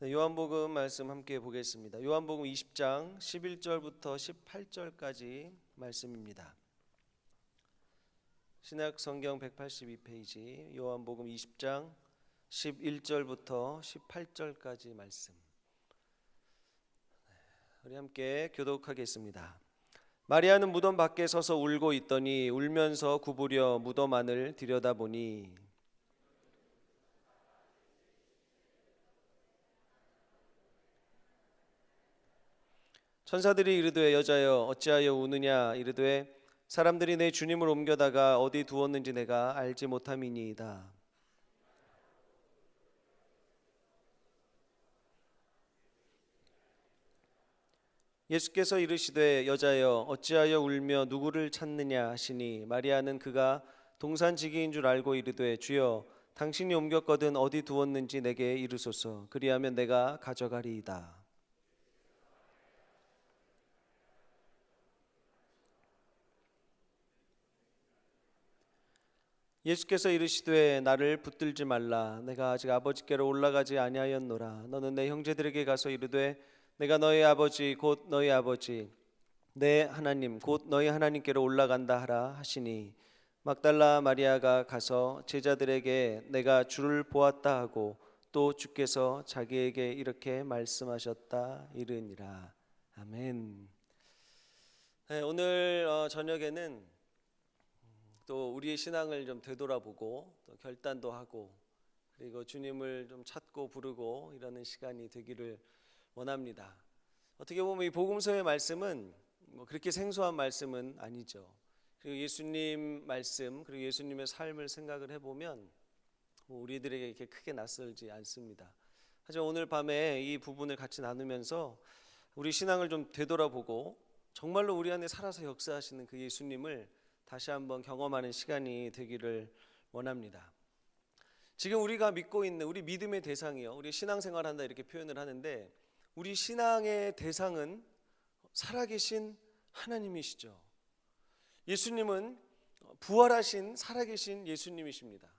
네, 요한복음 말씀 함께 보겠습니다. 요한복음 20장 11절부터 18절까지 말씀입니다. 신약 성경 182페이지 요한복음 20장 11절부터 18절까지 말씀. 우리 함께 교독하겠습니다. 마리아는 무덤 밖에 서서 울고 있더니 울면서 구부려 무덤 안을 들여다보니 천사들이 이르되 여자여 어찌하여 우느냐 이르되 사람들이 내 주님을 옮겨다가 어디 두었는지 내가 알지 못함이니이다. 예수께서 이르시되 여자여 어찌하여 울며 누구를 찾느냐 하시니 마리아는 그가 동산지기인 줄 알고 이르되 주여 당신이 옮겼거든 어디 두었는지 내게 이르소서 그리하면 내가 가져가리이다. 예수께서 이르시되 나를 붙들지 말라 내가 아직 아버지께로 올라가지 아니하였노라. 너는 내 형제들에게 가서 이르되 내가 너희 아버지 곧 너희 아버지 내 하나님 곧 너희 하나님께로 올라간다 하라 하시니 막달라 마리아가 가서 제자들에게 내가 주를 보았다 하고 또 주께서 자기에게 이렇게 말씀하셨다 이르니라. 아멘. 네, 오늘 저녁에는 또 우리의 신앙을 좀 되돌아보고 또 결단도 하고 그리고 주님을 좀 찾고 부르고 이러는 시간이 되기를 원합니다. 어떻게 보면 이 복음서의 말씀은 뭐 그렇게 생소한 말씀은 아니죠. 그리고 예수님 말씀 그리고 예수님의 삶을 생각을 해보면 뭐 우리들에게 이렇게 크게 낯설지 않습니다. 하지만 오늘 밤에 이 부분을 같이 나누면서 우리 신앙을 좀 되돌아보고 정말로 우리 안에 살아서 역사하시는 그 예수님을 다시 한번 경험하는 시간이 되기를 원합니다. 지금 우리가 믿고 있는 우리 믿음의 대상이요, 우리 신앙생활한다 이렇게 표현을 하는데 우리 신앙의 대상은 살아계신 하나님이시죠. 예수님은 부활하신 살아계신 예수님이십니다.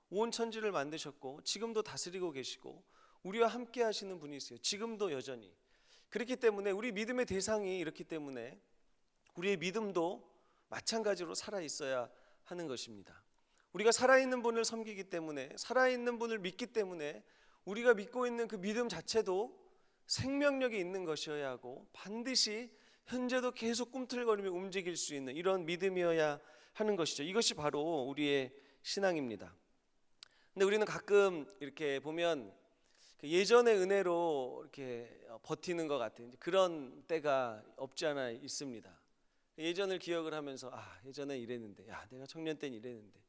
온 천지를 만드셨고 지금도 다스리고 계시고 우리와 함께 하시는 분이세요. 지금도 여전히. 그렇기 때문에 우리 믿음의 대상이 이렇기 때문에 우리의 믿음도 마찬가지로 살아있어야 하는 것입니다. 우리가 살아있는 분을 섬기기 때문에 살아있는 분을 믿기 때문에 우리가 믿고 있는 그 믿음 자체도 생명력이 있는 것이어야 하고 반드시 현재도 계속 꿈틀거리며 움직일 수 있는 이런 믿음이어야 하는 것이죠. 이것이 바로 우리의 신앙입니다. 근데 우리는 가끔 이렇게 보면 예전의 은혜로 이렇게 버티는 것 같은 그런 때가 없지 않아 있습니다. 예전을 기억을 하면서 예전에 이랬는데 내가 청년 때는 이랬는데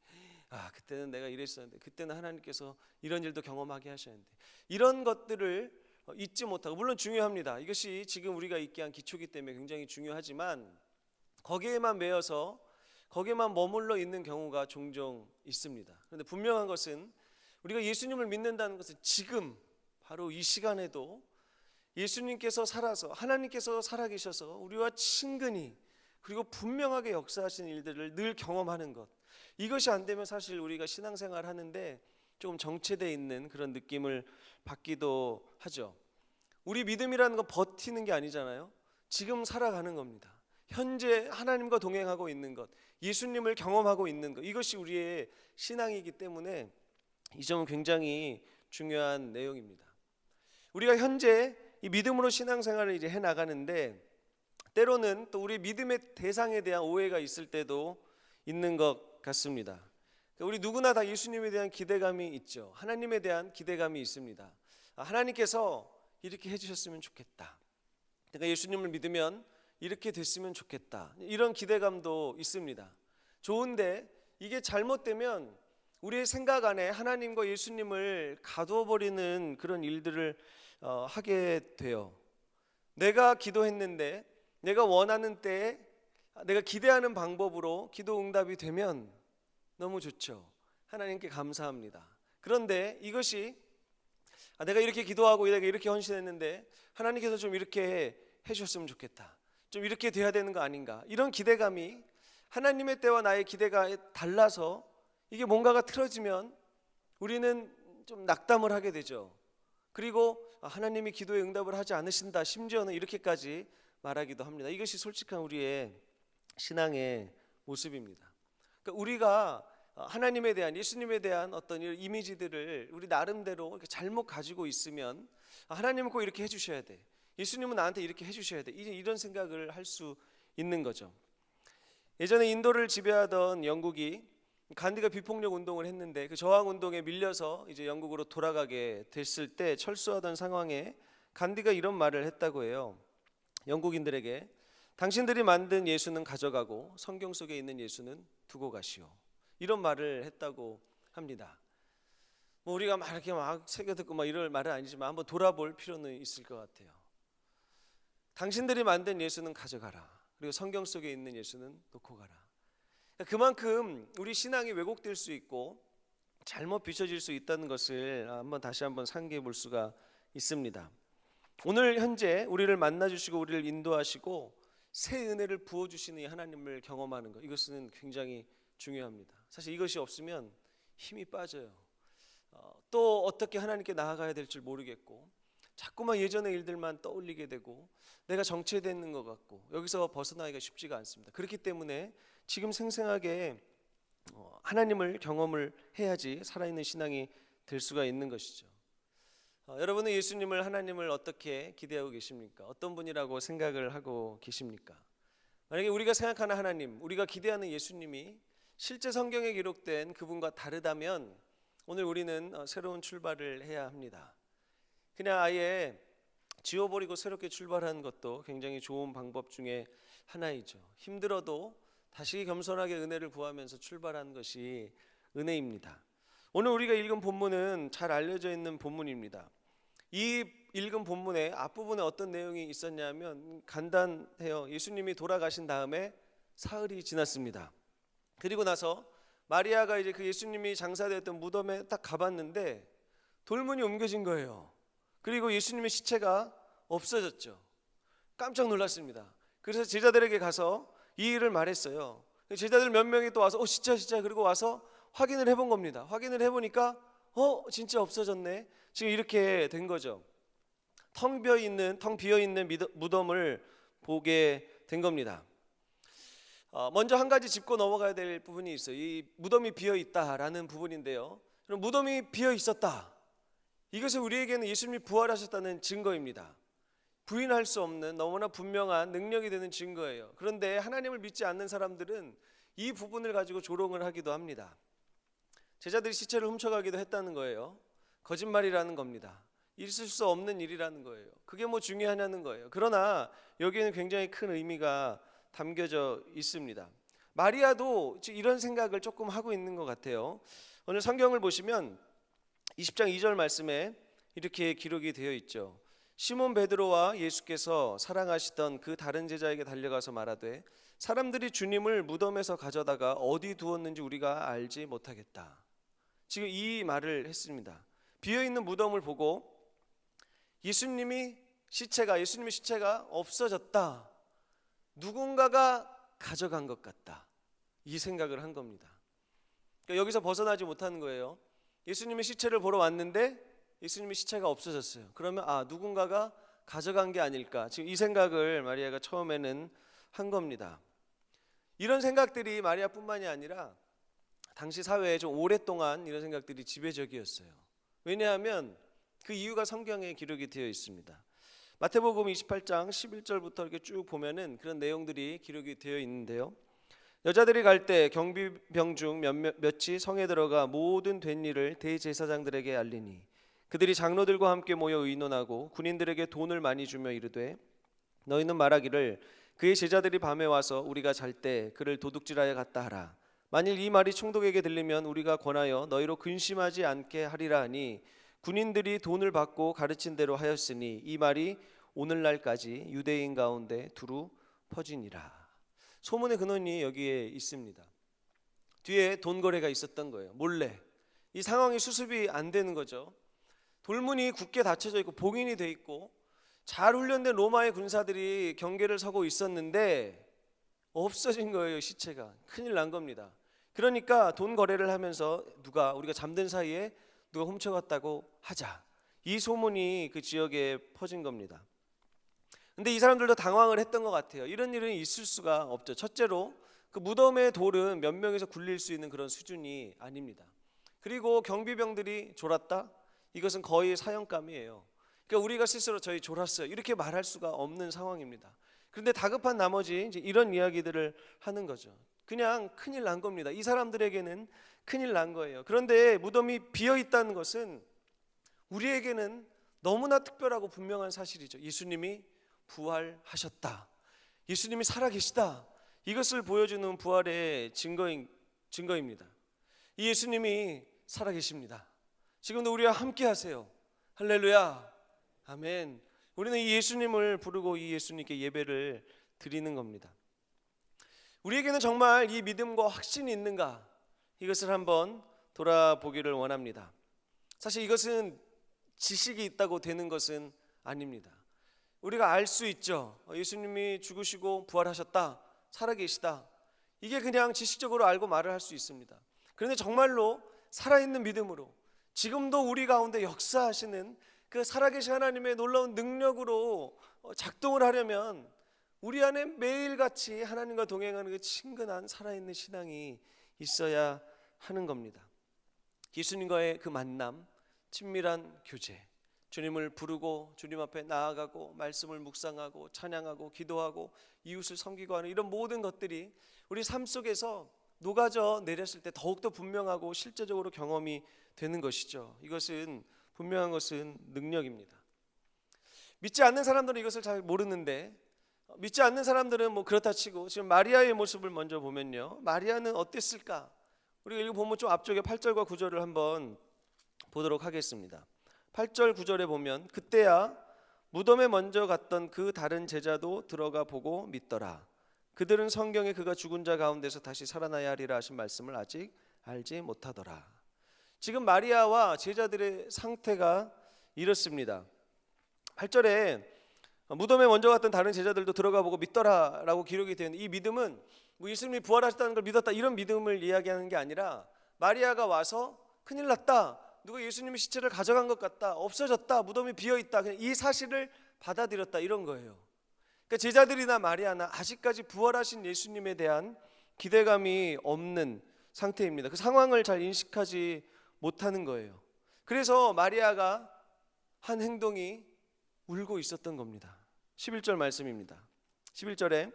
그때는 내가 이랬었는데 그때는 하나님께서 이런 일도 경험하게 하셨는데 이런 것들을 잊지 못하고 물론 중요합니다. 이것이 지금 우리가 있게 한 기초기 때문에 굉장히 중요하지만 거기에만 매여서 거기에만 머물러 있는 경우가 종종 있습니다. 그런데 분명한 것은 우리가 예수님을 믿는다는 것은 지금 바로 이 시간에도 예수님께서 살아서 하나님께서 살아계셔서 우리와 친근히 그리고 분명하게 역사하시는 일들을 늘 경험하는 것, 이것이 안 되면 사실 우리가 신앙생활 하는데 조금 정체되어 있는 그런 느낌을 받기도 하죠. 우리 믿음이라는 건 버티는 게 아니잖아요. 지금 살아가는 겁니다. 현재 하나님과 동행하고 있는 것, 예수님을 경험하고 있는 것, 이것이 우리의 신앙이기 때문에 이 점은 굉장히 중요한 내용입니다. 우리가 현재 이 믿음으로 신앙생활을 이제 해나가는데 때로는 또 우리 믿음의 대상에 대한 오해가 있을 때도 있는 것 같습니다. 우리 누구나 다 예수님에 대한 기대감이 있죠. 하나님에 대한 기대감이 있습니다. 하나님께서 이렇게 해주셨으면 좋겠다. 내가 예수님을 믿으면 이렇게 됐으면 좋겠다. 이런 기대감도 있습니다. 좋은데 이게 잘못되면 우리의 생각 안에 하나님과 예수님을 가두어버리는 그런 일들을 하게 돼요. 내가 기도했는데 내가 원하는 때에 내가 기대하는 방법으로 기도 응답이 되면 너무 좋죠. 하나님께 감사합니다. 그런데 이것이 내가 이렇게 기도하고 내가 이렇게 헌신했는데 하나님께서 좀 이렇게 해주셨으면 좋겠다, 좀 이렇게 돼야 되는 거 아닌가, 이런 기대감이 하나님의 때와 나의 기대가 달라서 이게 뭔가가 틀어지면 우리는 좀 낙담을 하게 되죠. 그리고 하나님이 기도에 응답을 하지 않으신다, 심지어는 이렇게까지 말하기도 합니다. 이것이 솔직한 우리의 신앙의 모습입니다. 그러니까 우리가 하나님에 대한, 예수님에 대한 어떤 이미지들을 우리 나름대로 이렇게 잘못 가지고 있으면 하나님은 꼭 이렇게 해주셔야 돼, 예수님은 나한테 이렇게 해주셔야 돼, 이런 생각을 할 수 있는 거죠. 예전에 인도를 지배하던 영국이 간디가 비폭력 운동을 했는데 그 저항 운동에 밀려서 이제 영국으로 돌아가게 됐을 때 철수하던 상황에 간디가 이런 말을 했다고 해요. 영국인들에게 당신들이 만든 예수는 가져가고 성경 속에 있는 예수는 두고 가시오, 이런 말을 했다고 합니다. 뭐 우리가 막 이렇게 막 새겨 듣고 막 이럴 말은 아니지만 한번 돌아볼 필요는 있을 것 같아요. 당신들이 만든 예수는 가져가라, 그리고 성경 속에 있는 예수는 놓고 가라. 그만큼 우리 신앙이 왜곡될 수 있고 잘못 비춰질 수 있다는 것을 다시 한번 상기해 볼 수가 있습니다. 오늘 현재 우리를 만나주시고 우리를 인도하시고 새 은혜를 부어주시는 이 하나님을 경험하는 것, 이것은 굉장히 중요합니다. 사실 이것이 없으면 힘이 빠져요. 또 어떻게 하나님께 나아가야 될지 모르겠고 자꾸만 예전의 일들만 떠올리게 되고 내가 정체되는 것 같고 여기서 벗어나기가 쉽지가 않습니다. 그렇기 때문에 지금 생생하게 하나님을 경험을 해야지 살아있는 신앙이 될 수가 있는 것이죠. 여러분은 예수님을, 하나님을 어떻게 기대하고 계십니까? 어떤 분이라고 생각을 하고 계십니까? 만약에 우리가 생각하는 하나님, 우리가 기대하는 예수님이 실제 성경에 기록된 그분과 다르다면 오늘 우리는 새로운 출발을 해야 합니다. 그냥 아예 지워버리고 새롭게 출발하는 것도 굉장히 좋은 방법 중에 하나이죠. 힘들어도 다시 겸손하게 은혜를 구하면서 출발하는 것이 은혜입니다. 오늘 우리가 읽은 본문은 잘 알려져 있는 본문입니다. 이 읽은 본문의 앞부분에 어떤 내용이 있었냐면 간단해요. 예수님이 돌아가신 다음에 사흘이 지났습니다. 그리고 나서 마리아가 이제 그 예수님이 장사되었던 무덤에 딱 가봤는데 돌문이 옮겨진 거예요. 그리고 예수님의 시체가 없어졌죠. 깜짝 놀랐습니다. 그래서 제자들에게 가서 이 일을 말했어요. 제자들 몇 명이 또 와서 진짜 그리고 와서 확인을 해본 겁니다. 확인을 해보니까 진짜 없어졌네. 지금 이렇게 된 거죠. 텅 비어 있는 무덤을 보게 된 겁니다. 먼저 한 가지 짚고 넘어가야 될 부분이 있어요. 이 무덤이 비어 있다라는 부분인데요. 그럼 무덤이 비어 있었다, 이것은 우리에게는 예수님이 부활하셨다는 증거입니다. 부인할 수 없는 너무나 분명한 능력이 되는 증거예요. 그런데 하나님을 믿지 않는 사람들은 이 부분을 가지고 조롱을 하기도 합니다. 제자들이 시체를 훔쳐가기도 했다는 거예요. 거짓말이라는 겁니다. 있을 수 없는 일이라는 거예요. 그게 뭐 중요하냐는 거예요. 그러나 여기에는 굉장히 큰 의미가 담겨져 있습니다. 마리아도 이런 생각을 조금 하고 있는 것 같아요. 오늘 성경을 보시면 20장 2절 말씀에 이렇게 기록이 되어 있죠. 시몬 베드로와 예수께서 사랑하시던 그 다른 제자에게 달려가서 말하되 사람들이 주님을 무덤에서 가져다가 어디 두었는지 우리가 알지 못하겠다. 지금 이 말을 했습니다. 비어있는 무덤을 보고 예수님의 시체가 없어졌다, 누군가가 가져간 것 같다, 이 생각을 한 겁니다. 그러니까 여기서 벗어나지 못하는 거예요. 예수님의 시체를 보러 왔는데 예수님의 시체가 없어졌어요. 그러면 누군가가 가져간 게 아닐까, 지금 이 생각을 마리아가 처음에는 한 겁니다. 이런 생각들이 마리아뿐만이 아니라 당시 사회에 좀 오랫동안 이런 생각들이 지배적이었어요. 왜냐하면 그 이유가 성경에 기록이 되어 있습니다. 마태복음 28장 11절부터 이렇게 쭉 보면은 그런 내용들이 기록이 되어 있는데요. 여자들이 갈 때 경비병 중 몇이 성에 들어가 모든 된 일을 대제사장들에게 알리니 그들이 장로들과 함께 모여 의논하고 군인들에게 돈을 많이 주며 이르되 너희는 말하기를 그의 제자들이 밤에 와서 우리가 잘 때 그를 도둑질하여 갔다 하라. 만일 이 말이 총독에게 들리면 우리가 권하여 너희로 근심하지 않게 하리라 하니 군인들이 돈을 받고 가르친 대로 하였으니 이 말이 오늘날까지 유대인 가운데 두루 퍼지니라. 소문의 근원이 여기에 있습니다. 뒤에 돈 거래가 있었던 거예요. 몰래. 이 상황이 수습이 안 되는 거죠. 돌문이 굳게 닫혀져 있고 봉인이 돼 있고 잘 훈련된 로마의 군사들이 경계를 서고 있었는데 없어진 거예요. 시체가. 큰일 난 겁니다. 그러니까 돈 거래를 하면서 우리가 잠든 사이에 누가 훔쳐갔다고 하자, 이 소문이 그 지역에 퍼진 겁니다. 근데 이 사람들도 당황을 했던 것 같아요. 이런 일은 있을 수가 없죠. 첫째로 그 무덤의 돌은 몇 명에서 굴릴 수 있는 그런 수준이 아닙니다. 그리고 경비병들이 졸았다? 이것은 거의 사형감이에요. 그러니까 우리가 스스로 저희 졸았어요 이렇게 말할 수가 없는 상황입니다. 그런데 다급한 나머지 이제 이런 이야기들을 하는 거죠. 그냥 큰일 난 겁니다. 이 사람들에게는 큰일 난 거예요. 그런데 무덤이 비어 있다는 것은 우리에게는 너무나 특별하고 분명한 사실이죠. 예수님이 부활하셨다. 예수님이 살아계시다. 이것을 보여주는 부활의 증거입니다. 이 예수님이 살아계십니다. 지금도 우리와 함께 하세요. 할렐루야. 아멘. 우리는 이 예수님을 부르고 이 예수님께 예배를 드리는 겁니다. 우리에게는 정말 이 믿음과 확신이 있는가? 이것을 한번 돌아보기를 원합니다. 사실 이것은 지식이 있다고 되는 것은 아닙니다. 우리가 알 수 있죠. 예수님이 죽으시고 부활하셨다, 살아계시다. 이게 그냥 지식적으로 알고 말을 할 수 있습니다. 그런데 정말로 살아있는 믿음으로 지금도 우리 가운데 역사하시는 그 살아계신 하나님의 놀라운 능력으로 작동을 하려면 우리 안에 매일같이 하나님과 동행하는 그 친근한 살아있는 신앙이 있어야 하는 겁니다. 예수님과의 그 만남, 친밀한 교제, 주님을 부르고 주님 앞에 나아가고 말씀을 묵상하고 찬양하고 기도하고 이웃을 섬기고 하는 이런 모든 것들이 우리 삶 속에서 녹아져 내렸을 때 더욱더 분명하고 실제적으로 경험이 되는 것이죠. 이것은 분명한 것은 능력입니다. 믿지 않는 사람들은 이것을 잘 모르는데, 믿지 않는 사람들은 뭐 그렇다 치고 지금 마리아의 모습을 먼저 보면요, 마리아는 어땠을까? 우리가 이거 보면 좀 앞쪽에 8절과 9절을 한번 보도록 하겠습니다. 8절 9절에 보면 그때야 무덤에 먼저 갔던 그 다른 제자도 들어가 보고 믿더라. 그들은 성경에 그가 죽은 자 가운데서 다시 살아나야 하리라 하신 말씀을 아직 알지 못하더라. 지금 마리아와 제자들의 상태가 이렇습니다. 8절에 무덤에 먼저 갔던 다른 제자들도 들어가 보고 믿더라 라고 기록이 되어 있는데, 이 믿음은 뭐 예수님이 부활하셨다는 걸 믿었다 이런 믿음을 이야기하는 게 아니라 마리아가 와서 큰일 났다, 누가 예수님의 시체를 가져간 것 같다, 없어졌다, 무덤이 비어있다, 그냥 이 사실을 받아들였다 이런 거예요. 그러니까 제자들이나 마리아나 아직까지 부활하신 예수님에 대한 기대감이 없는 상태입니다. 그 상황을 잘 인식하지 못하는 거예요. 그래서 마리아가 한 행동이 울고 있었던 겁니다. 11절 말씀입니다. 11절에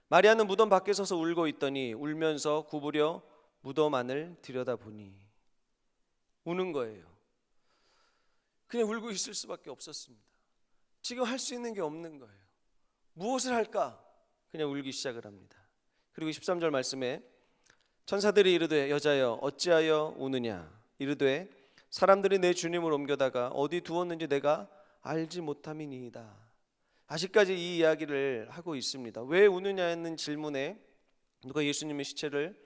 마리아는 무덤 밖에 서서 울고 있더니 울면서 구부려 무덤 안을 들여다보니, 우는 거예요. 그냥 울고 있을 수밖에 없었습니다. 지금 할 수 있는 게 없는 거예요. 무엇을 할까? 그냥 울기 시작을 합니다. 그리고 13절 말씀에 천사들이 이르되 여자여 어찌하여 우느냐, 이르되 사람들이 내 주님을 옮겨다가 어디 두었는지 내가 알지 못함이니이다. 아직까지 이 이야기를 하고 있습니다. 왜 우느냐는 질문에 누가 예수님의 시체를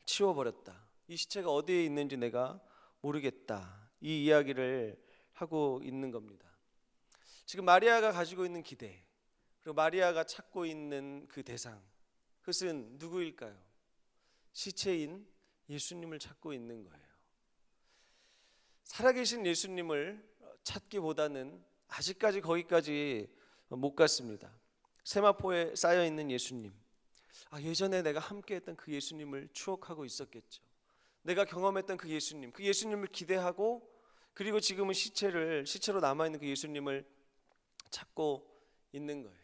치워버렸다, 이 시체가 어디에 있는지 내가 모르겠다, 이 이야기를 하고 있는 겁니다. 지금 마리아가 가지고 있는 기대, 그리고 마리아가 찾고 있는 그 대상, 그것은 누구일까요? 시체인 예수님을 찾고 있는 거예요. 살아계신 예수님을 찾기보다는 아직까지 거기까지 못 갔습니다. 세마포에 쌓여있는 예수님, 예전에 내가 함께했던 그 예수님을 추억하고 있었겠죠. 내가 경험했던 그 예수님, 그 예수님을 기대하고, 그리고 지금은 시체로 남아있는 그 예수님을 찾고 있는 거예요.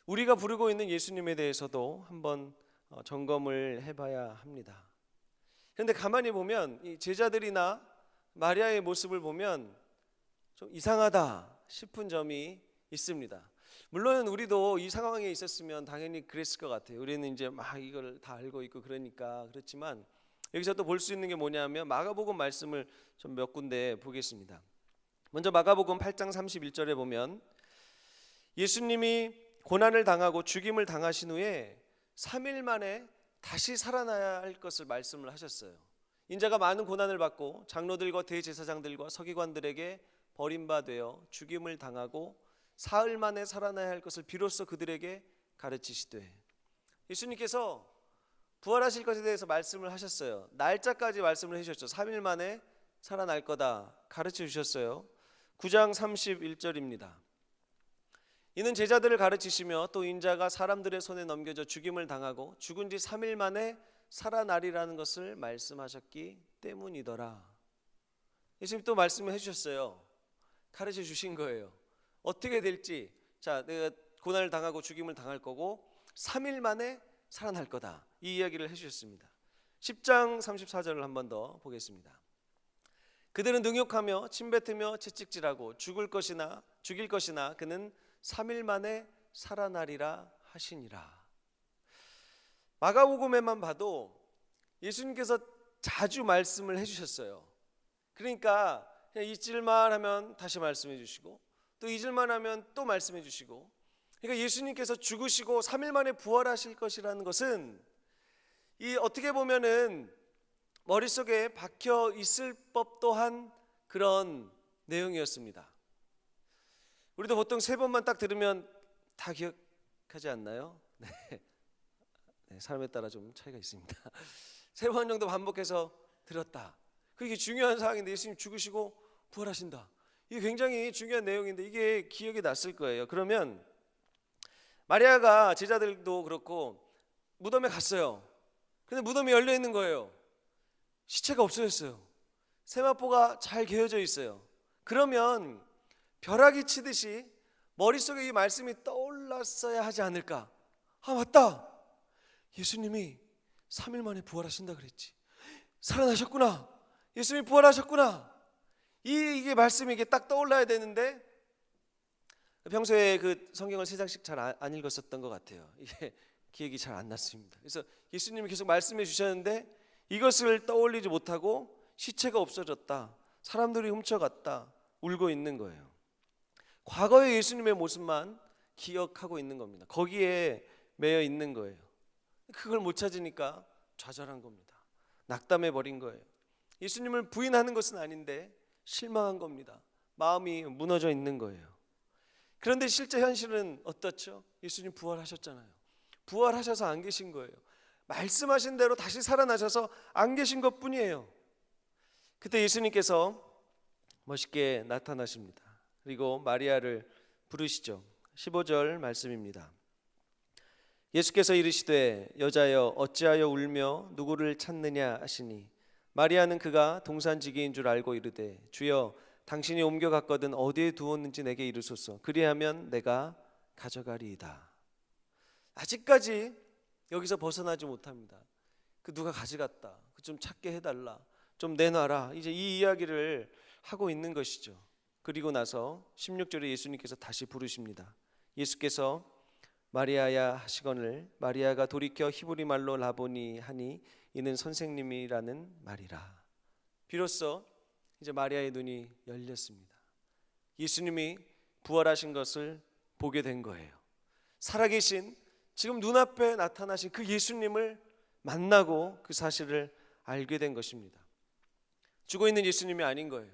우리가 부르고 있는 예수님에 대해서도 한번 점검을 해봐야 합니다. 그런데 가만히 보면 이 제자들이나 마리아의 모습을 보면 좀 이상하다 싶은 점이 있습니다. 물론 우리도 이 상황에 있었으면 당연히 그랬을 것 같아요. 우리는 이제 막 이걸 다 알고 있고 그러니까 그렇지만, 여기서 또 볼 수 있는 게 뭐냐면 마가복음 말씀을 좀 몇 군데 보겠습니다. 먼저 마가복음 8장 31절에 보면 예수님이 고난을 당하고 죽임을 당하신 후에 3일 만에 다시 살아나야 할 것을 말씀을 하셨어요. 인자가 많은 고난을 받고 장로들과 대제사장들과 서기관들에게 버림받아 죽임을 당하고 사흘 만에 살아나야 할 것을 비로소 그들에게 가르치시되, 예수님께서 부활하실 것에 대해서 말씀을 하셨어요. 날짜까지 말씀을 해주셨죠. 3일 만에 살아날 거다 가르쳐 주셨어요. 9장 31절입니다. 이는 제자들을 가르치시며 또 인자가 사람들의 손에 넘겨져 죽임을 당하고 죽은 지 3일 만에 살아나리라는 것을 말씀하셨기 때문이더라. 예수님 또 말씀을 해주셨어요. 가르쳐 주신 거예요. 어떻게 될지. 자, 내가 고난을 당하고 죽임을 당할 거고 3일 만에 살아날 거다. 이 이야기를 해주셨습니다. 10장 34절을 한 번 더 보겠습니다. 그들은 능욕하며 침뱉으며 채찍질하고 죽일 것이나 그는 3일 만에 살아나리라 하시니라. 마가복음에만 봐도 예수님께서 자주 말씀을 해주셨어요. 그러니까 그냥 잊을만 하면 다시 말씀해 주시고 또 잊을만 하면 또 말씀해 주시고, 그러니까 예수님께서 죽으시고 3일 만에 부활하실 것이라는 것은 이 어떻게 보면은 머릿속에 박혀 있을 법도 한 그런 내용이었습니다. 우리도 보통 3번만 딱 들으면 다 기억하지 않나요? 네, 사람에 따라 좀 차이가 있습니다. 3번 정도 반복해서 들었다. 그게 중요한 사항인데 예수님 죽으시고 부활하신다. 이게 굉장히 중요한 내용인데 이게 기억이 났을 거예요. 그러면 마리아가 제자들도 그렇고 무덤에 갔어요. 근데 무덤이 열려 있는 거예요. 시체가 없어졌어요. 세마포가 잘 개어져 있어요. 그러면 벼락이 치듯이 머릿속에 이 말씀이 떠올랐어야 하지 않을까? 아, 맞다. 예수님이 3일 만에 부활하신다 그랬지. 살아나셨구나. 예수님이 부활하셨구나. 이게 말씀이 이게 딱 떠올라야 되는데 평소에 그 성경을 3장씩 잘 안 읽었었던 것 같아요. 이게 기억이 잘 안 났습니다. 그래서 예수님이 계속 말씀해 주셨는데 이것을 떠올리지 못하고 시체가 없어졌다, 사람들이 훔쳐갔다, 울고 있는 거예요. 과거의 예수님의 모습만 기억하고 있는 겁니다. 거기에 매여 있는 거예요. 그걸 못 찾으니까 좌절한 겁니다. 낙담해 버린 거예요. 예수님을 부인하는 것은 아닌데 실망한 겁니다. 마음이 무너져 있는 거예요. 그런데 실제 현실은 어떻죠? 예수님 부활하셨잖아요. 부활하셔서 안 계신 거예요. 말씀하신 대로 다시 살아나셔서 안 계신 것뿐이에요. 그때 예수님께서 멋있게 나타나십니다. 그리고 마리아를 부르시죠. 15절 말씀입니다. 예수께서 이르시되 여자여 어찌하여 울며 누구를 찾느냐 하시니 마리아는 그가 동산지기인 줄 알고 이르되 주여 당신이 옮겨갔거든 어디에 두었는지 내게 이르소서. 그리하면 내가 가져가리이다. 아직까지 여기서 벗어나지 못합니다. 그 누가 가져갔다, 좀 찾게 해달라, 좀 내놔라, 이제 이 이야기를 하고 있는 것이죠. 그리고 나서 16절에 예수님께서 다시 부르십니다. 예수께서 마리아야 하시거늘 마리아가 돌이켜 히브리 말로 라보니 하니 이는 선생님이라는 말이라. 비로소 이제 마리아의 눈이 열렸습니다. 예수님이 부활하신 것을 보게 된 거예요. 살아계신 지금 눈앞에 나타나신 그 예수님을 만나고 그 사실을 알게 된 것입니다. 죽어 있는 예수님이 아닌 거예요.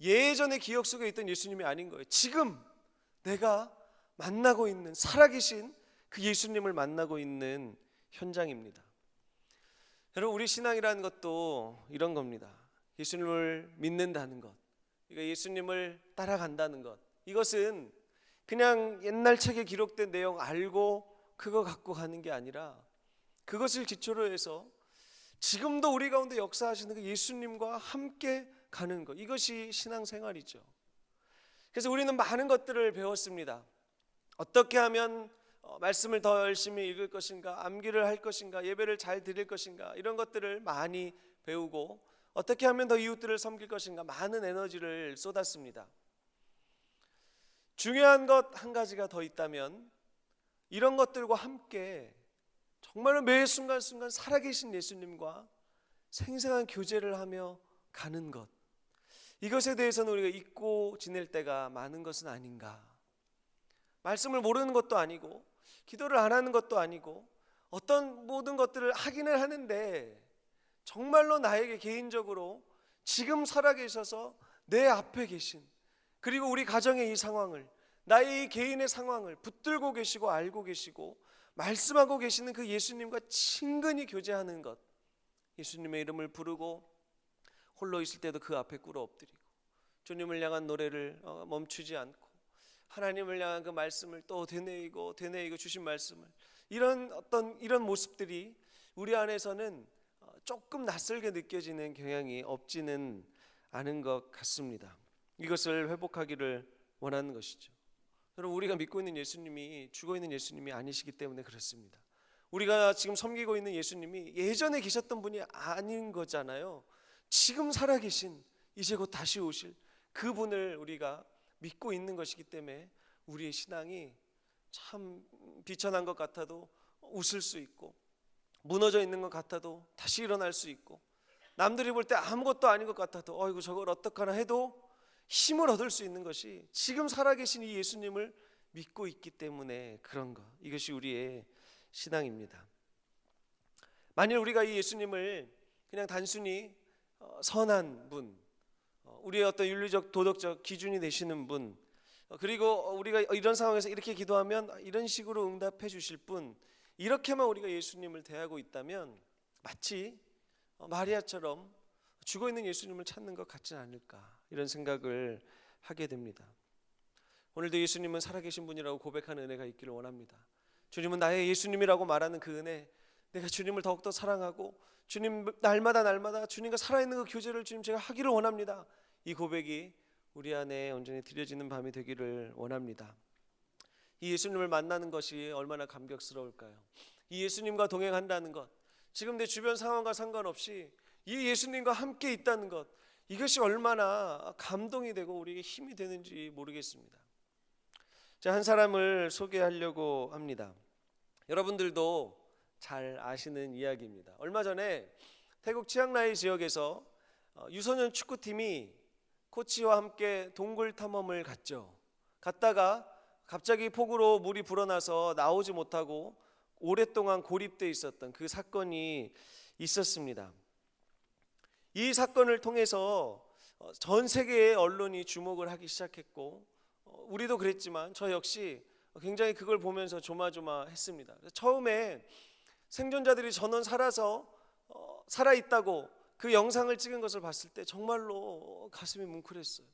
예전의 기억 속에 있던 예수님이 아닌 거예요. 지금 내가 만나고 있는 살아계신 그 예수님을 만나고 있는 현장입니다. 여러분, 우리 신앙이라는 것도 이런 겁니다. 예수님을 믿는다는 것, 예수님을 따라간다는 것, 이것은 그냥 옛날 책에 기록된 내용 알고 그거 갖고 가는 게 아니라 그것을 기초로 해서 지금도 우리 가운데 역사하시는 그 예수님과 함께 가는 것, 이것이 신앙생활이죠. 그래서 우리는 많은 것들을 배웠습니다. 어떻게 하면 말씀을 더 열심히 읽을 것인가, 암기를 할 것인가, 예배를 잘 드릴 것인가, 이런 것들을 많이 배우고 어떻게 하면 더 이웃들을 섬길 것인가, 많은 에너지를 쏟았습니다. 중요한 것 한 가지가 더 있다면 이런 것들과 함께 정말로 매 순간순간 살아계신 예수님과 생생한 교제를 하며 가는 것, 이것에 대해서는 우리가 잊고 지낼 때가 많은 것은 아닌가. 말씀을 모르는 것도 아니고 기도를 안 하는 것도 아니고 어떤 모든 것들을 하기는 하는데 정말로 나에게 개인적으로 지금 살아계셔서 내 앞에 계신, 그리고 우리 가정의 이 상황을, 나의 이 개인의 상황을 붙들고 계시고 알고 계시고 말씀하고 계시는 그 예수님과 친근히 교제하는 것, 예수님의 이름을 부르고 홀로 있을 때도 그 앞에 꿇어 엎드리고 주님을 향한 노래를 멈추지 않고 하나님을 향한 그 말씀을 또 되뇌이고 주신 말씀을 이런 모습들이 우리 안에서는 조금 낯설게 느껴지는 경향이 없지는 않은 것 같습니다. 이것을 회복하기를 원하는 것이죠. 여러분, 우리가 믿고 있는 예수님이 죽어 있는 예수님이 아니시기 때문에 그렇습니다. 우리가 지금 섬기고 있는 예수님이 예전에 계셨던 분이 아닌 거잖아요. 지금 살아계신, 이제 곧 다시 오실 그분을 우리가 믿고 있는 것이기 때문에 우리의 신앙이 참 비천한 것 같아도 웃을 수 있고, 무너져 있는 것 같아도 다시 일어날 수 있고, 남들이 볼 때 아무것도 아닌 것 같아도 어이구 저걸 어떡하나 해도 힘을 얻을 수 있는 것이 지금 살아계신 이 예수님을 믿고 있기 때문에 그런 것. 이것이 우리의 신앙입니다. 만일 우리가 이 예수님을 그냥 단순히 선한 분, 우리의 어떤 윤리적 도덕적 기준이 되시는 분, 그리고 우리가 이런 상황에서 이렇게 기도하면 이런 식으로 응답해 주실 분, 이렇게만 우리가 예수님을 대하고 있다면 마치 마리아처럼 죽어 있는 예수님을 찾는 것 같지 않을까, 이런 생각을 하게 됩니다. 오늘도 예수님은 살아계신 분이라고 고백하는 은혜가 있기를 원합니다. 주님은 나의 예수님이라고 말하는 그 은혜, 내가 주님을 더욱더 사랑하고 주님 날마다 주님과 살아있는 그 교제를 주님 제가 하기를 원합니다. 이 고백이 우리 안에 온전히 드려지는 밤이 되기를 원합니다. 이 예수님을 만나는 것이 얼마나 감격스러울까요? 이 예수님과 동행한다는 것, 지금 내 주변 상황과 상관없이 이 예수님과 함께 있다는 것, 이것이 얼마나 감동이 되고 우리에게 힘이 되는지 모르겠습니다. 제가 한 사람을 소개하려고 합니다. 여러분들도 잘 아시는 이야기입니다. 얼마 전에 태국 치앙라이 지역에서 유소년 축구팀이 코치와 함께 동굴 탐험을 갔죠. 갔다가 갑자기 폭우로 물이 불어나서 나오지 못하고 오랫동안 고립돼 있었던 그 사건이 있었습니다. 이 사건을 통해서 전 세계의 언론이 주목을 하기 시작했고, 우리도 그랬지만 저 역시 굉장히 그걸 보면서 조마조마했습니다. 처음에 생존자들이 전원 살아있다고 그 영상을 찍은 것을 봤을 때 정말로 가슴이 뭉클했어요.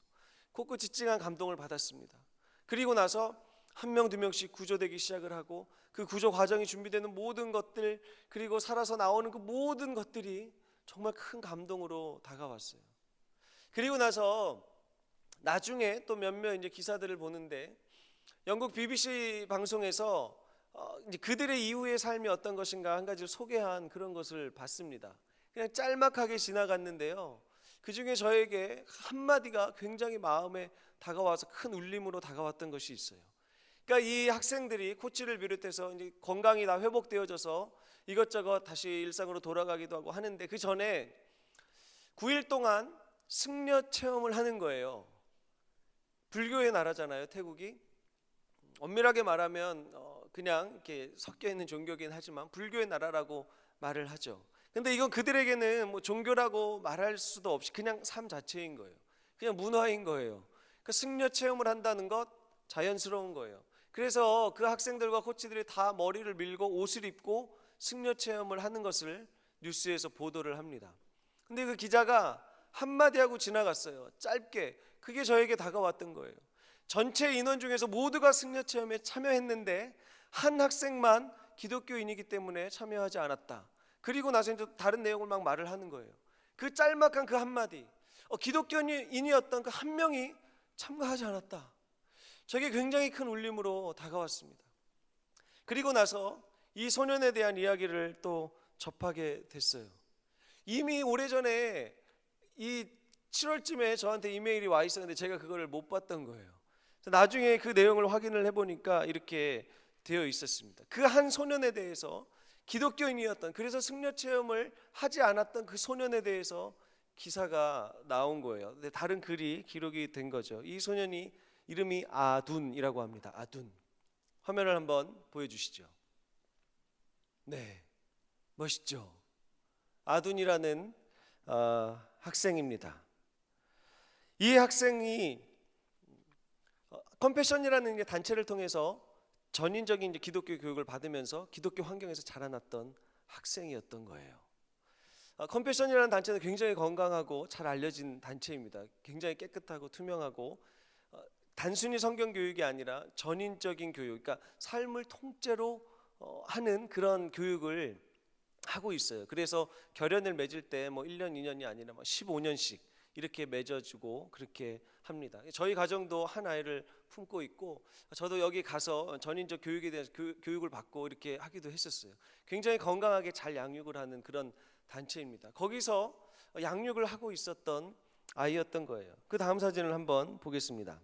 코끝이 찡한 감동을 받았습니다. 그리고 나서 한 명, 두 명씩 구조되기 시작을 하고 그 구조 과정이 준비되는 모든 것들, 그리고 살아서 나오는 그 모든 것들이 정말 큰 감동으로 다가왔어요. 그리고 나서 나중에 또 몇몇 이제 기사들을 보는데 영국 BBC 방송에서 이제 그들의 이후의 삶이 어떤 것인가 한 가지를 소개한 그런 것을 봤습니다. 그냥 짤막하게 지나갔는데요. 그 중에 저에게 한마디가 굉장히 마음에 다가와서 큰 울림으로 다가왔던 것이 있어요. 그러니까 이 학생들이 코치를 비롯해서 이제 건강이 다 회복되어져서 이것저것 다시 일상으로 돌아가기도 하고 하는데 그 전에 9일 동안 승려 체험을 하는 거예요. 불교의 나라잖아요, 태국이. 엄밀하게 말하면 그냥 이렇게 섞여 있는 종교긴 하지만 불교의 나라라고 말을 하죠. 근데 이건 그들에게는 뭐 종교라고 말할 수도 없이 그냥 삶 자체인 거예요. 그냥 문화인 거예요. 그 승려 체험을 한다는 것 자연스러운 거예요. 그래서 그 학생들과 코치들이 다 머리를 밀고 옷을 입고 승려 체험을 하는 것을 뉴스에서 보도를 합니다. 근데 그 기자가 한마디 하고 지나갔어요. 짧게. 그게 저에게 다가왔던 거예요. 전체 인원 중에서 모두가 승려 체험에 참여했는데 한 학생만 기독교인이기 때문에 참여하지 않았다. 그리고 나서 이제 다른 내용을 막 말을 하는 거예요. 그 짤막한 그 한마디, 기독교인이었던 그 한 명이 참가하지 않았다. 저게 굉장히 큰 울림으로 다가왔습니다. 그리고 나서 이 소년에 대한 이야기를 또 접하게 됐어요. 이미 오래전에 이 7월쯤에 저한테 이메일이 와 있었는데 제가 그걸 못 봤던 거예요. 나중에 그 내용을 확인을 해보니까 이렇게 되어 있었습니다. 그 한 소년에 대해서 기독교인이었던, 그래서 승려 체험을 하지 않았던 그 소년에 대해서 기사가 나온 거예요. 근데 다른 글이 기록이 된 거죠. 이 소년이 이름이 아둔이라고 합니다. 아둔. 화면을 한번 보여주시죠. 네, 멋있죠. 아둔이라는 학생입니다. 이 학생이 컴패션이라는 단체를 통해서 전인적인 기독교 교육을 받으면서 기독교 환경에서 자라났던 학생이었던 거예요. 컴패션이라는 단체는 굉장히 건강하고 잘 알려진 단체입니다. 굉장히 깨끗하고 투명하고 단순히 성경 교육이 아니라 전인적인 교육, 그러니까 삶을 통째로 하는 그런 교육을 하고 있어요. 그래서 결연을 맺을 때 뭐 1년, 2년이 아니라 15년씩 이렇게 맺어주고 그렇게 합니다. 저희 가정도 한 아이를 품고 있고 저도 여기 가서 전인적 교육에 대해서 교육을 받고 이렇게 하기도 했었어요. 굉장히 건강하게 잘 양육을 하는 그런 단체입니다. 거기서 양육을 하고 있었던 아이였던 거예요. 그 다음 사진을 한번 보겠습니다.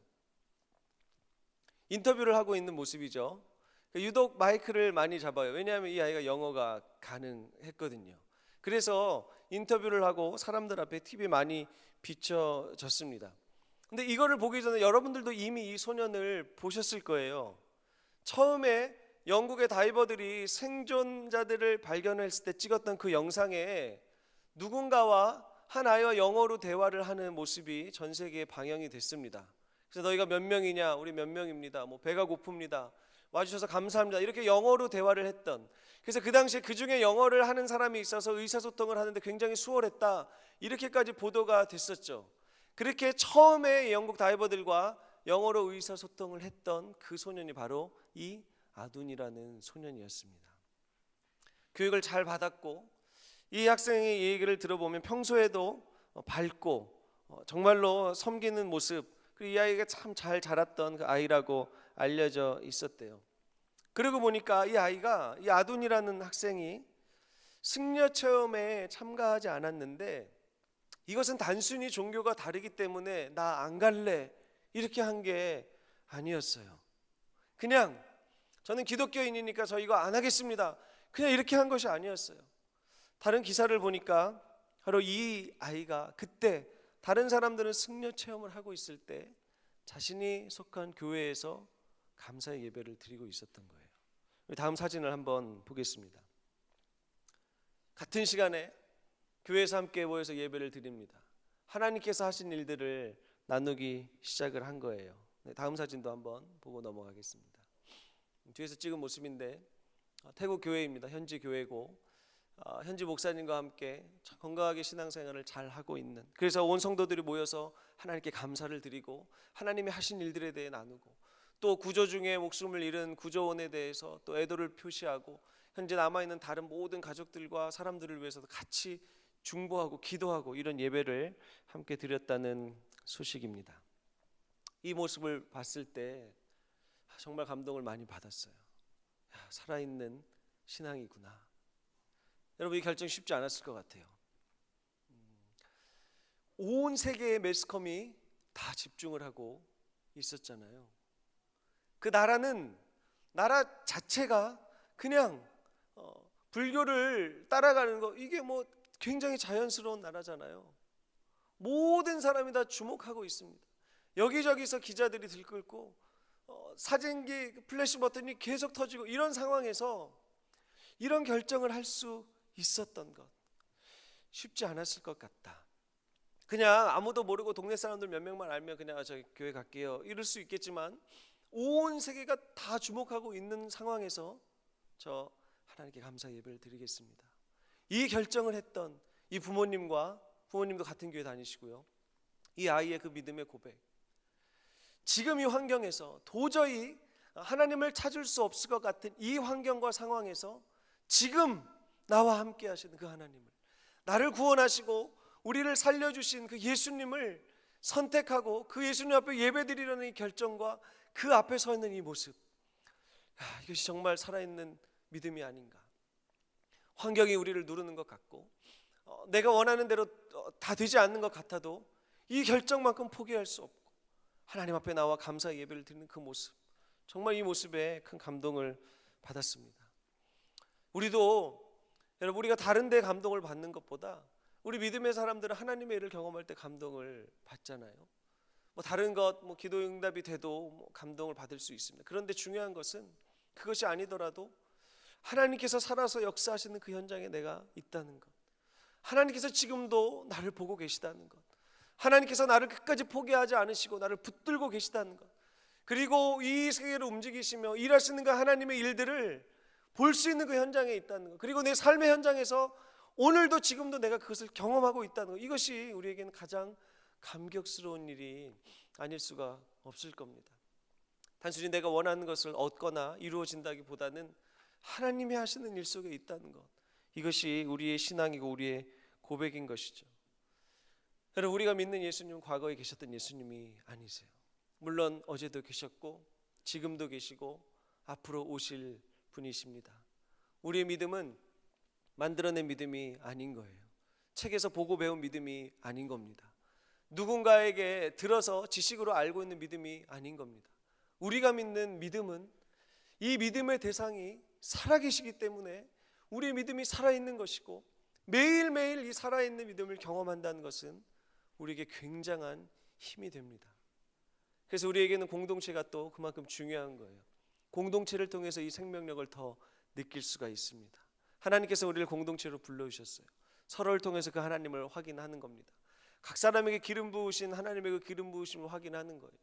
인터뷰를 하고 있는 모습이죠. 유독 마이크를 많이 잡아요. 왜냐하면 이 아이가 영어가 가능했거든요. 그래서 인터뷰를 하고 사람들 앞에 TV 많이 비춰졌습니다. 근데 이거를 보기 전에 여러분들도 이미 이 소년을 보셨을 거예요. 처음에 영국의 다이버들이 생존자들을 발견했을 때 찍었던 그 영상에 누군가와 한 아이와 영어로 대화를 하는 모습이 전 세계에 방영이 됐습니다. 그래서 너희가 몇 명이냐? 우리 몇 명입니다. 뭐 배가 고픕니다. 와주셔서 감사합니다. 이렇게 영어로 대화를 했던, 그래서 그 당시에 그 중에 영어를 하는 사람이 있어서 의사소통을 하는데 굉장히 수월했다, 이렇게까지 보도가 됐었죠. 그렇게 처음에 영국 다이버들과 영어로 의사소통을 했던 그 소년이 바로 이 아둔이라는 소년이었습니다. 교육을 잘 받았고 이 학생의 얘기를 들어보면 평소에도 밝고 정말로 섬기는 모습, 그리고 이 아이가 참 잘 자랐던 그 아이라고 알려져 있었대요. 그러고 보니까 이 아이가, 이 아둔이라는 학생이 승려 체험에 참가하지 않았는데 이것은 단순히 종교가 다르기 때문에 나 안 갈래 이렇게 한 게 아니었어요. 그냥 저는 기독교인이니까 저 이거 안 하겠습니다, 그냥 이렇게 한 것이 아니었어요. 다른 기사를 보니까 바로 이 아이가 그때 다른 사람들은 승려 체험을 하고 있을 때 자신이 속한 교회에서 감사의 예배를 드리고 있었던 거예요. 다음 사진을 한번 보겠습니다. 같은 시간에 교회에서 함께 모여서 예배를 드립니다. 하나님께서 하신 일들을 나누기 시작을 한 거예요. 다음 사진도 한번 보고 넘어가겠습니다. 뒤에서 찍은 모습인데 태국 교회입니다. 현지 교회고 현지 목사님과 함께 건강하게 신앙생활을 잘 하고 있는, 그래서 온 성도들이 모여서 하나님께 감사를 드리고 하나님이 하신 일들에 대해 나누고, 또 구조 중에 목숨을 잃은 구조원에 대해서 또 애도를 표시하고 현재 남아있는 다른 모든 가족들과 사람들을 위해서도 같이 중보하고 기도하고 이런 예배를 함께 드렸다는 소식입니다. 이 모습을 봤을 때 정말 감동을 많이 받았어요. 살아있는 신앙이구나. 여러분, 이 결정 쉽지 않았을 것 같아요. 온 세계의 매스컴이 다 집중을 하고 있었잖아요. 그 나라 자체가 그냥 불교를 따라가는 거, 이게 뭐 굉장히 자연스러운 나라잖아요. 모든 사람이 다 주목하고 있습니다. 여기저기서 기자들이 들끓고 사진기 플래시 버튼이 계속 터지고, 이런 상황에서 이런 결정을 할 수 있었던 것, 쉽지 않았을 것 같다. 그냥 아무도 모르고 동네 사람들 몇 명만 알면 그냥 저 교회 갈게요 이럴 수 있겠지만, 온 세계가 다 주목하고 있는 상황에서 저 하나님께 감사 예배를 드리겠습니다, 이 결정을 했던 이 부모님도 같은 교회 다니시고요, 이 아이의 그 믿음의 고백, 지금 이 환경에서 도저히 하나님을 찾을 수 없을 것 같은 이 환경과 상황에서 지금 나와 함께 하시는 그 하나님을, 나를 구원하시고 우리를 살려주신 그 예수님을 선택하고 그 예수님 앞에 예배드리려는 이 결정과 그 앞에 서 있는 이 모습, 이것이 정말 살아있는 믿음이 아닌가. 환경이 우리를 누르는 것 같고 내가 원하는 대로 다 되지 않는 것 같아도 이 결정만큼 포기할 수 없고 하나님 앞에 나와 감사 예배를 드리는 그 모습, 정말 이 모습에 큰 감동을 받았습니다. 여러분, 우리가 다른 데 감동을 받는 것보다 우리 믿음의 사람들은 하나님의 일을 경험할 때 감동을 받잖아요. 뭐 다른 것, 뭐 기도 응답이 돼도 뭐 감동을 받을 수 있습니다. 그런데 중요한 것은 그것이 아니더라도 하나님께서 살아서 역사하시는 그 현장에 내가 있다는 것, 하나님께서 지금도 나를 보고 계시다는 것, 하나님께서 나를 끝까지 포기하지 않으시고 나를 붙들고 계시다는 것, 그리고 이 세계를 움직이시며 일하시는 그 하나님의 일들을 볼 수 있는 그 현장에 있다는 것, 그리고 내 삶의 현장에서 오늘도 지금도 내가 그것을 경험하고 있다는 것, 이것이 우리에게는 가장 감격스러운 일이 아닐 수가 없을 겁니다. 단순히 내가 원하는 것을 얻거나 이루어진다기보다는 하나님이 하시는 일 속에 있다는 것, 이것이 우리의 신앙이고 우리의 고백인 것이죠. 여러분, 우리가 믿는 예수님은 과거에 계셨던 예수님이 아니세요. 물론 어제도 계셨고 지금도 계시고 앞으로 오실 분이십니다. 우리의 믿음은 만들어낸 믿음이 아닌 거예요. 책에서 보고 배운 믿음이 아닌 겁니다. 누군가에게 들어서 지식으로 알고 있는 믿음이 아닌 겁니다. 우리가 믿는 믿음은 이 믿음의 대상이 살아계시기 때문에 우리의 믿음이 살아있는 것이고, 매일매일 이 살아있는 믿음을 경험한다는 것은 우리에게 굉장한 힘이 됩니다. 그래서 우리에게는 공동체가 또 그만큼 중요한 거예요. 공동체를 통해서 이 생명력을 더 느낄 수가 있습니다. 하나님께서 우리를 공동체로 불러주셨어요. 서로를 통해서 그 하나님을 확인하는 겁니다. 각 사람에게 기름 부으신 하나님의 그 기름 부으심을 확인하는 거예요.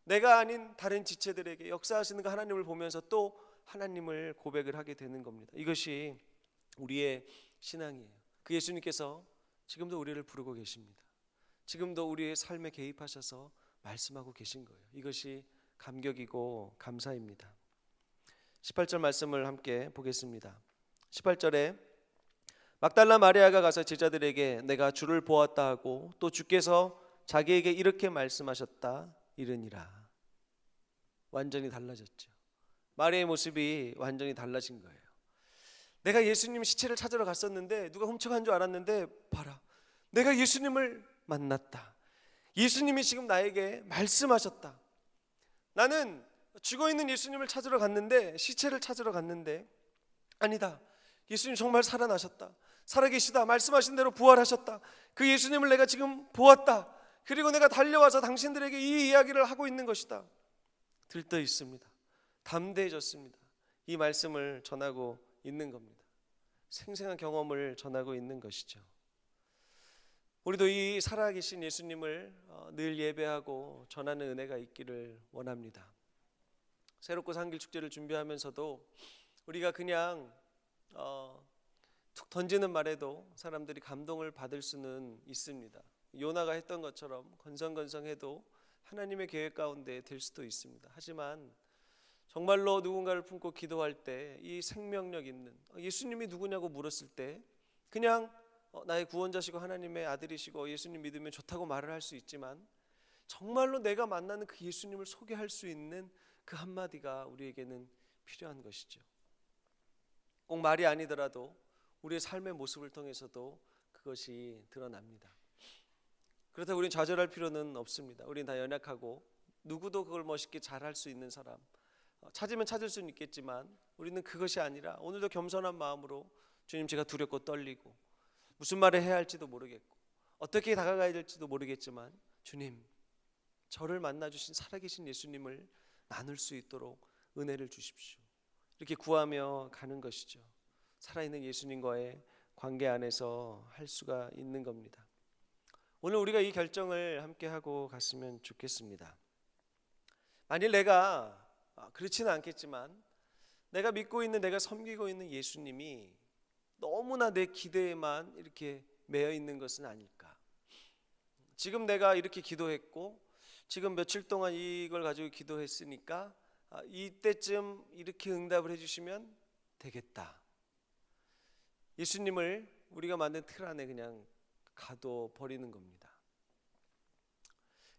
내가 아닌 다른 지체들에게 역사하시는 그 하나님을 보면서 또 하나님을 고백을 하게 되는 겁니다. 이것이 우리의 신앙이에요. 그 예수님께서 지금도 우리를 부르고 계십니다. 지금도 우리의 삶에 개입하셔서 말씀하고 계신 거예요. 이것이 감격이고 감사입니다. 18절 말씀을 함께 보겠습니다. 18절에 막달라 마리아가 가서 제자들에게 내가 주를 보았다 하고 또 주께서 자기에게 이렇게 말씀하셨다 이르니라. 완전히 달라졌죠. 마리아의 모습이 완전히 달라진 거예요. 내가 예수님 시체를 찾으러 갔었는데 누가 훔쳐간 줄 알았는데 봐라, 내가 예수님을 만났다. 예수님이 지금 나에게 말씀하셨다. 나는 죽어있는 예수님을 찾으러 갔는데, 시체를 찾으러 갔는데 아니다, 예수님 정말 살아나셨다. 살아계시다. 말씀하신 대로 부활하셨다. 그 예수님을 내가 지금 보았다. 그리고 내가 달려와서 당신들에게 이 이야기를 하고 있는 것이다. 들떠 있습니다. 담대해졌습니다. 이 말씀을 전하고 있는 겁니다. 생생한 경험을 전하고 있는 것이죠. 우리도 이 살아계신 예수님을 늘 예배하고 전하는 은혜가 있기를 원합니다. 새롭고 산길 축제를 준비하면서도 우리가 그냥 툭 던지는 말에도 사람들이 감동을 받을 수는 있습니다. 요나가 했던 것처럼 건성건성해도 하나님의 계획 가운데 될 수도 있습니다. 하지만 정말로 누군가를 품고 기도할 때 이 생명력 있는 예수님이 누구냐고 물었을 때 그냥 나의 구원자시고 하나님의 아들이시고 예수님 믿으면 좋다고 말을 할 수 있지만, 정말로 내가 만나는 그 예수님을 소개할 수 있는 그 한마디가 우리에게는 필요한 것이죠. 꼭 말이 아니더라도 우리의 삶의 모습을 통해서도 그것이 드러납니다. 그렇다고 우리는 좌절할 필요는 없습니다. 우리는 다 연약하고 누구도 그걸 멋있게 잘할 수 있는 사람, 찾으면 찾을 수는 있겠지만 우리는 그것이 아니라 오늘도 겸손한 마음으로 주님, 제가 두렵고 떨리고 무슨 말을 해야 할지도 모르겠고 어떻게 다가가야 될지도 모르겠지만 주님, 저를 만나주신 살아계신 예수님을 나눌 수 있도록 은혜를 주십시오. 이렇게 구하며 가는 것이죠. 살아있는 예수님과의 관계 안에서 할 수가 있는 겁니다. 오늘 우리가 이 결정을 함께 하고 갔으면 좋겠습니다. 만일 내가 그렇지는 않겠지만 내가 믿고 있는, 내가 섬기고 있는 예수님이 너무나 내 기대에만 이렇게 매여 있는 것은 아닐까. 지금 내가 이렇게 기도했고 지금 며칠 동안 이걸 가지고 기도했으니까 이때쯤 이렇게 응답을 해주시면 되겠다. 예수님을 우리가 만든 틀 안에 그냥 가둬버리는 겁니다.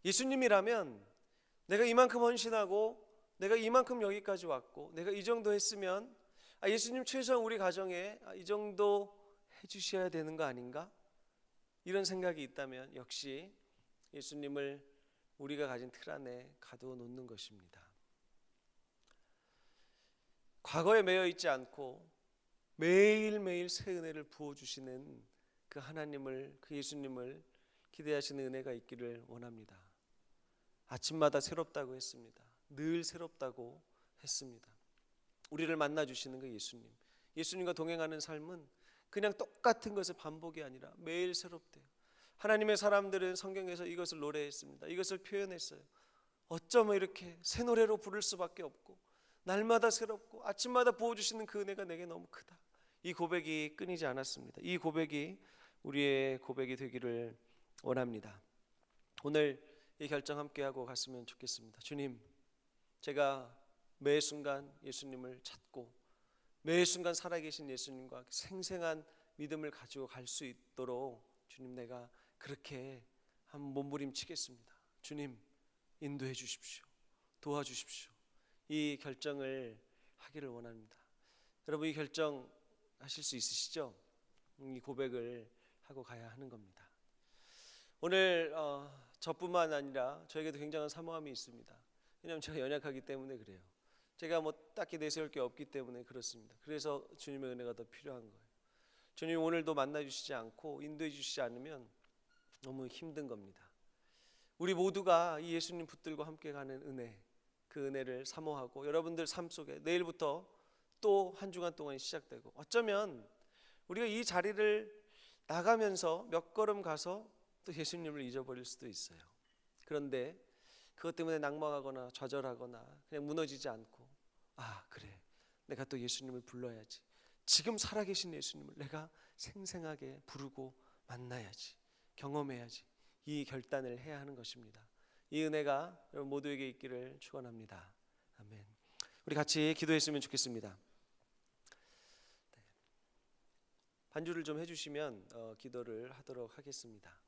예수님이라면 내가 이만큼 헌신하고 내가 이만큼 여기까지 왔고 내가 이 정도 했으면 예수님 최소한 우리 가정에 이 정도 해주셔야 되는 거 아닌가? 이런 생각이 있다면 역시 예수님을 우리가 가진 틀 안에 가두어 놓는 것입니다. 과거에 매여 있지 않고 매일매일 새 은혜를 부어주시는 그 하나님을, 그 예수님을 기대하시는 은혜가 있기를 원합니다. 아침마다 새롭다고 했습니다. 늘 새롭다고 했습니다. 우리를 만나주시는 그 예수님, 예수님과 동행하는 삶은 그냥 똑같은 것의 반복이 아니라 매일 새롭대요. 하나님의 사람들은 성경에서 이것을 노래했습니다. 이것을 표현했어요. 어쩌면 이렇게 새 노래로 부를 수밖에 없고 날마다 새롭고 아침마다 부어주시는 그 은혜가 내게 너무 크다. 이 고백이 끊이지 않았습니다. 이 고백이 우리의 고백이 되기를 원합니다. 오늘 이 결정 함께 하고 갔으면 좋겠습니다. 주님, 제가 매 순간 예수님을 찾고 매 순간 살아계신 예수님과 생생한 믿음을 가지고 갈 수 있도록 주님, 내가 그렇게 한번 몸부림치겠습니다. 주님, 인도해 주십시오. 도와주십시오. 이 결정을 하기를 원합니다. 여러분, 이 결정 하실 수 있으시죠? 이 고백을 하고 가야 하는 겁니다. 오늘 저뿐만 아니라 저에게도 굉장한 사모함이 있습니다. 왜냐하면 제가 연약하기 때문에 그래요. 제가 뭐 딱히 내세울 게 없기 때문에 그렇습니다. 그래서 주님의 은혜가 더 필요한 거예요. 주님 오늘도 만나주시지 않고 인도해 주시지 않으면 너무 힘든 겁니다. 우리 모두가 이 예수님 붙들고 함께 가는 은혜, 그 은혜를 사모하고 여러분들 삶 속에 내일부터 또 한 주간 동안 시작되고, 어쩌면 우리가 이 자리를 나가면서 몇 걸음 가서 또 예수님을 잊어버릴 수도 있어요. 그런데 그것 때문에 낙망하거나 좌절하거나 그냥 무너지지 않고, 아 그래, 내가 또 예수님을 불러야지, 지금 살아계신 예수님을 내가 생생하게 부르고 만나야지, 경험해야지, 이 결단을 해야 하는 것입니다. 이 은혜가 여러분 모두에게 있기를 축원합니다. 아멘. 우리 같이 기도했으면 좋겠습니다. 반주를 좀 해주시면 기도를 하도록 하겠습니다.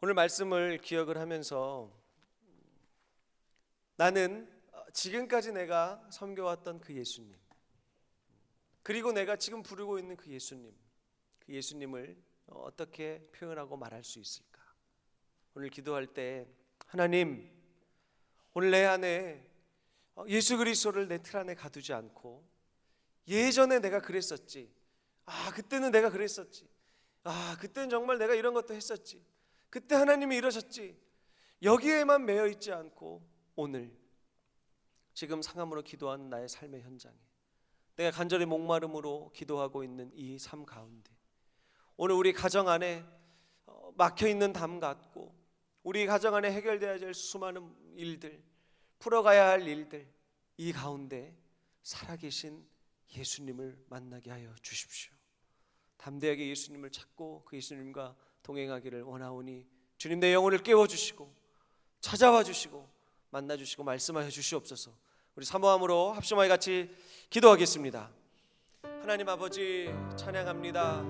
오늘 말씀을 기억을 하면서 나는 지금까지 내가 섬겨왔던 그 예수님, 그리고 내가 지금 부르고 있는 그 예수님을 어떻게 표현하고 말할 수 있을까? 오늘 기도할 때 하나님, 오늘 내 안에 예수 그리스도를 내 틀 안에 가두지 않고, 예전에 내가 그랬었지, 그때는 내가 그랬었지, 그때는 정말 내가 이런 것도 했었지, 그때 하나님이 이러셨지, 여기에만 매여 있지 않고 오늘 지금 상함으로 기도하는 나의 삶의 현장에 내가 간절히 목마름으로 기도하고 있는 이 삶 가운데, 오늘 우리 가정 안에 막혀있는 담 같고 우리 가정 안에 해결되어야 될 수많은 일들, 풀어가야 할 일들, 이 가운데 살아계신 예수님을 만나게 하여 주십시오. 담대하게 예수님을 찾고 그 예수님과 동행하기를 원하오니 주님, 내 영혼을 깨워주시고 찾아와 주시고 만나주시고 말씀하여 주시옵소서. 우리 사모함으로 합심하여 같이 기도하겠습니다. 하나님 아버지, 찬양합니다.